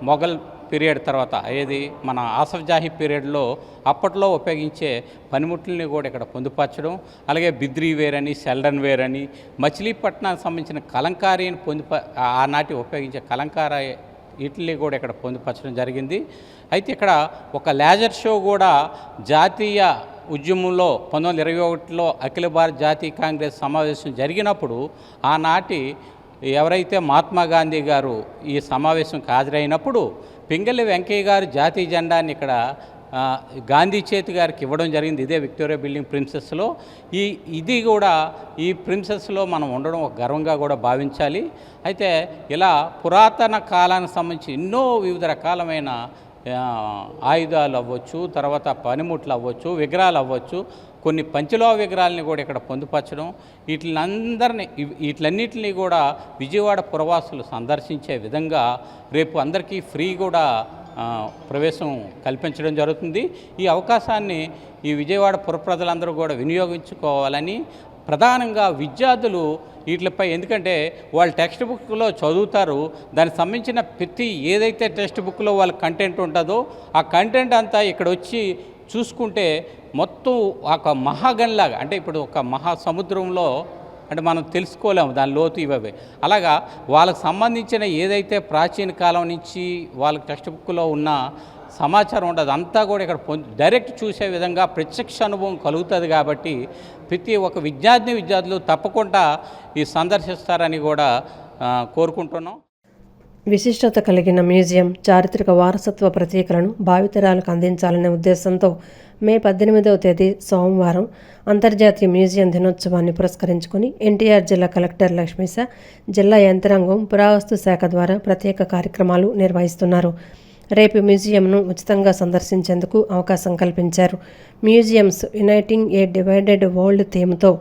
మొఘల్ పీరియడ్ తర్వాత ఏది మన ఆసఫ్ జాహీ పీరియడ్లో అప్పట్లో ఉపయోగించే పనిముట్లని కూడా ఇక్కడ పొందుపరచడం. అలాగే బిద్రీ వేర్ అని, సెల్డన్ వేర్ అని, మచిలీపట్నానికి సంబంధించిన కలంకారీని ఆనాటి ఉపయోగించే కలంకార వీటిని కూడా ఇక్కడ పొందుపరచడం జరిగింది. అయితే ఇక్కడ ఒక లేజర్ షో కూడా జాతీయ ఉద్యమంలో 1921లో అఖిల భారత జాతీయ కాంగ్రెస్ సమావేశం జరిగినప్పుడు ఆనాటి ఎవరైతే మహాత్మా గాంధీ గారు ఈ సమావేశంకి హాజరైనప్పుడు పింగళి వెంకయ్య గారు జాతీయ జెండాన్ని ఇక్కడ గాంధీ చేతి గారికి ఇవ్వడం జరిగింది. ఇదే విక్టోరియా బిల్డింగ్ ప్రిన్సెస్లో. ఇది కూడా ఈ ప్రిన్సెస్లో మనం ఉండడం ఒక గర్వంగా కూడా భావించాలి. అయితే ఇలా పురాతన కాలానికి సంబంధించి ఎన్నో వివిధ రకాలమైన ఆయుధాలు అవ్వచ్చు, తర్వాత పనిముట్లు అవ్వచ్చు, విగ్రహాలు అవ్వచ్చు, కొన్ని పంచలోహ విగ్రహాలని కూడా ఇక్కడ పొందుపరచడం, వీటిలన్నిటిని కూడా విజయవాడ పురవాసులు సందర్శించే విధంగా రేపు అందరికీ ఫ్రీ కూడా ప్రవేశం కల్పించడం జరుగుతుంది. ఈ అవకాశాన్ని ఈ విజయవాడ పుర ప్రజలందరూ కూడా వినియోగించుకోవాలని ప్రధానంగా విద్యార్థులు వీటిపై, ఎందుకంటే వాళ్ళు టెక్స్ట్ బుక్లో చదువుతారు, దానికి సంబంధించిన ప్రతి ఏదైతే టెక్స్ట్ బుక్లో వాళ్ళ కంటెంట్ ఉంటుందో ఆ కంటెంట్ అంతా ఇక్కడ వచ్చి చూసుకుంటే మొత్తం ఒక మహాగన్లాగా, అంటే ఇప్పుడు ఒక మహాసముద్రంలో అంటే మనం తెలుసుకోలేము దాని లోతు ఇవే. అలాగా వాళ్ళకు సంబంధించిన ఏదైతే ప్రాచీన కాలం నుంచి వాళ్ళకి టెక్స్ట్ బుక్లో ఉన్న సమాచారం ఉండదు అంతా కూడా ఇక్కడ డైరెక్ట్ చూసే విధంగా ప్రత్యక్ష అనుభవం కలుగుతుంది. కాబట్టి ప్రతి ఒక్క విద్యార్థులు తప్పకుండా ఈ సందర్శిస్తారని కూడా కోరుకుంటున్నాం. విశిష్టత కలిగిన మ్యూజియం చారిత్రక వారసత్వ ప్రతీకలను భావితరాలకు అందించాలనే ఉద్దేశంతో మే 18వ తేదీ సోమవారం అంతర్జాతీయ మ్యూజియం దినోత్సవాన్ని పురస్కరించుకొని ఎన్టీఆర్ జిల్లా కలెక్టర్ లక్ష్మీశ, జిల్లా యంత్రాంగం, పురావస్తు శాఖ ద్వారా ప్రత్యేక కార్యక్రమాలు నిర్వహిస్తున్నారు. రేపు మ్యూజియంను ఉచితంగా సందర్శించేందుకు అవకాశం కల్పించారు. మ్యూజియంస్ యునైటింగ్ ఏ డివైడెడ్ వరల్డ్ థీమ్తో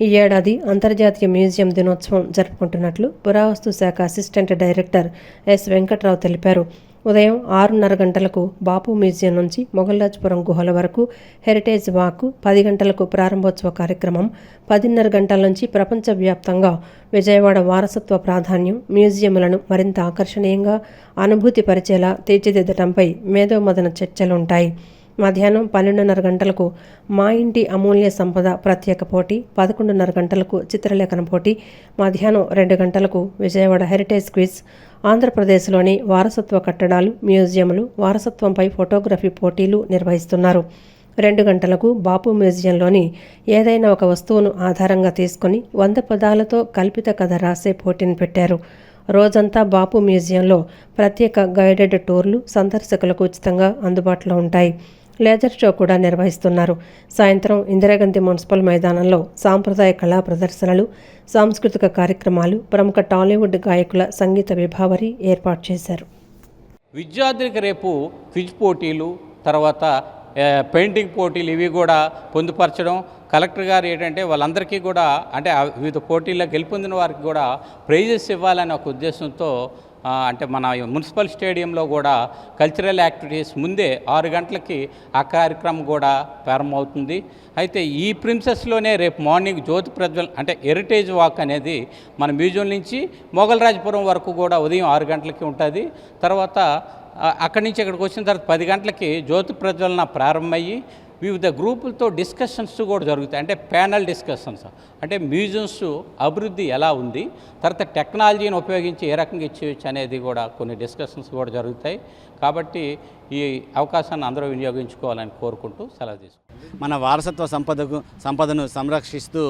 ఈ ఏడాది అంతర్జాతీయ మ్యూజియం దినోత్సవం జరుపుకుంటున్నట్లు పురావస్తు శాఖ అసిస్టెంట్ డైరెక్టర్ ఎస్ వెంకట్రావు తెలిపారు. ఉదయం 6:30 గంటలకు బాపు మ్యూజియం నుంచి మొగల్రాజ్పురం గుహల వరకు హెరిటేజ్ వాక్, 10 గంటలకు ప్రారంభోత్సవ కార్యక్రమం, 10:30 గంటల నుంచి ప్రపంచవ్యాప్తంగా విజయవాడ వారసత్వ ప్రాధాన్యం, మ్యూజియంలను మరింత ఆకర్షణీయంగా అనుభూతి పరిచేలా తీర్చిదిద్దడంపై మేధోమథన చర్చలుంటాయి. మధ్యాహ్నం 12:30 గంటలకు మా ఇంటి అమూల్య సంపద ప్రత్యేక పోటీ, 11:30 గంటలకు చిత్రలేఖన పోటీ, మధ్యాహ్నం 2 గంటలకు విజయవాడ హెరిటేజ్ క్విజ్, ఆంధ్రప్రదేశ్లోని వారసత్వ కట్టడాలు, మ్యూజియంలు, వారసత్వంపై ఫోటోగ్రఫీ పోటీలు నిర్వహిస్తున్నారు. 2 గంటలకు బాపు మ్యూజియంలోని ఏదైనా ఒక వస్తువును ఆధారంగా తీసుకుని 100 పదాలతో కల్పిత కథ రాసే పోటీని పెట్టారు. రోజంతా బాపు మ్యూజియంలో ప్రత్యేక గైడెడ్ టూర్లు సందర్శకులకు ఉచితంగా అందుబాటులో ఉంటాయి. లేజర్ షో కూడా నిర్వహిస్తున్నారు. సాయంత్రం ఇందిరాగాంధీ మున్సిపల్ మైదానంలో సాంప్రదాయ కళా ప్రదర్శనలు, సాంస్కృతిక కార్యక్రమాలు, ప్రముఖ టాలీవుడ్ గాయకుల సంగీత విభావరి ఏర్పాటు చేశారు. విద్యార్థులకు రేపు క్విజ్ పోటీలు, తర్వాత పెయింటింగ్ పోటీలు ఇవి కూడా పొందుపరచడం, కలెక్టర్ గారు ఏంటంటే వాళ్ళందరికీ కూడా అంటే వివిధ పోటీల్లో గెలుపొందిన వారికి కూడా ప్రైజెస్ ఇవ్వాలనే ఒక ఉద్దేశంతో అంటే మన మున్సిపల్ స్టేడియంలో కూడా కల్చరల్ యాక్టివిటీస్ ముందే 6 గంటలకి ఆ కార్యక్రమం కూడా ప్రారంభమవుతుంది. అయితే ఈ ప్రిన్సెస్లోనే రేపు మార్నింగ్ జ్యోతి ప్రజ్వల్ అంటే హెరిటేజ్ వాక్ అనేది మన మ్యూజియం నుంచి మొగల్రాజపురం వరకు కూడా ఉదయం 6 గంటలకి ఉంటుంది. తర్వాత అక్కడి నుంచి ఇక్కడికి వచ్చిన తర్వాత 10 గంటలకి జ్యోతి ప్రజ్వలన ప్రారంభమయ్యి వివిధ గ్రూపులతో డిస్కషన్స్ కూడా జరుగుతాయి. అంటే ప్యానల్ డిస్కషన్స్, అంటే మ్యూజియంస్ అభివృద్ధి ఎలా ఉంది, తర్వాత టెక్నాలజీని ఉపయోగించి ఏ రకంగా ఇచ్చేయచ్చు అనేది కూడా కొన్ని డిస్కషన్స్ కూడా జరుగుతాయి. కాబట్టి ఈ అవకాశాన్ని అందరూ వినియోగించుకోవాలని కోరుకుంటూ సెలవు తీసుకుంటాం. మన వారసత్వ సంపదను సంరక్షిస్తూ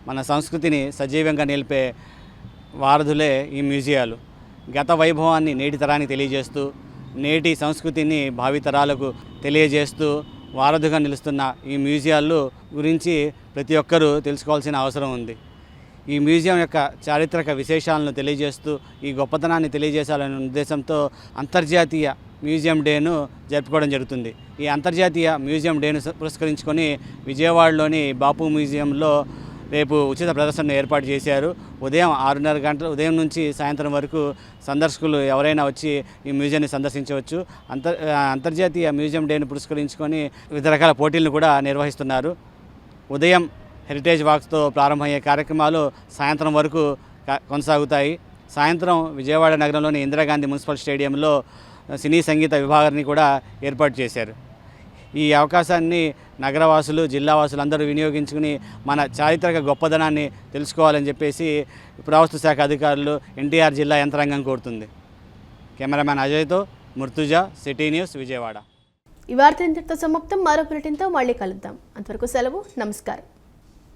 మన సంస్కృతిని సజీవంగా నిలిపే వారధులే ఈ మ్యూజియాలు. గత వైభవాన్ని నేటి తరానికి తెలియజేస్తూ, నేటి సంస్కృతిని భావితరాలకు తెలియజేస్తూ వారధిగా నిలుస్తున్న ఈ మ్యూజియాలు గురించి ప్రతి ఒక్కరూ తెలుసుకోవాల్సిన అవసరం ఉంది. ఈ మ్యూజియం యొక్క చారిత్రక విశేషాలను తెలియజేస్తూ ఈ గొప్పతనాన్ని తెలియజేయాలనే ఉద్దేశంతో అంతర్జాతీయ మ్యూజియం డేను జరుపుకోవడం జరుగుతుంది. ఈ అంతర్జాతీయ మ్యూజియం డేను పురస్కరించుకొని విజయవాడలోని బాపు మ్యూజియంలో రేపు ఉచిత ప్రదర్శనను ఏర్పాటు చేశారు. ఉదయం 6:30 గంటల ఉదయం నుంచి సాయంత్రం వరకు సందర్శకులు ఎవరైనా వచ్చి ఈ మ్యూజియాన్ని సందర్శించవచ్చు. అంతర్జాతీయ మ్యూజియం డేను పురస్కరించుకొని వివిధ రకాల పోటీలను కూడా నిర్వహిస్తున్నారు. ఉదయం హెరిటేజ్ వాక్స్తో ప్రారంభమయ్యే కార్యక్రమాలు సాయంత్రం వరకు కొనసాగుతాయి. సాయంత్రం విజయవాడ నగరంలోని ఇందిరాగాంధీ మున్సిపల్ స్టేడియంలో సినీ సంగీత విభాగాన్ని కూడా ఏర్పాటు చేశారు. ఈ అవకాశాన్ని నగరవాసులు, జిల్లావాసులు అందరూ వినియోగించుకుని మన చారిత్రక గొప్పదనాన్ని తెలుసుకోవాలని చెప్పేసి పురావస్తు శాఖ అధికారులు, ఎన్టీఆర్ జిల్లా యంత్రాంగం కోరుతుంది. కెమెరామ్యాన్ అజయ్తో ముర్తుజా, సిటీ న్యూస్, విజయవాడ. ఈ వార్త ఇంతటితో సమాప్తం. మరో బులెటిన్తో మళ్ళీ కలుద్దాం. అంతవరకు సెలవు. నమస్కారం.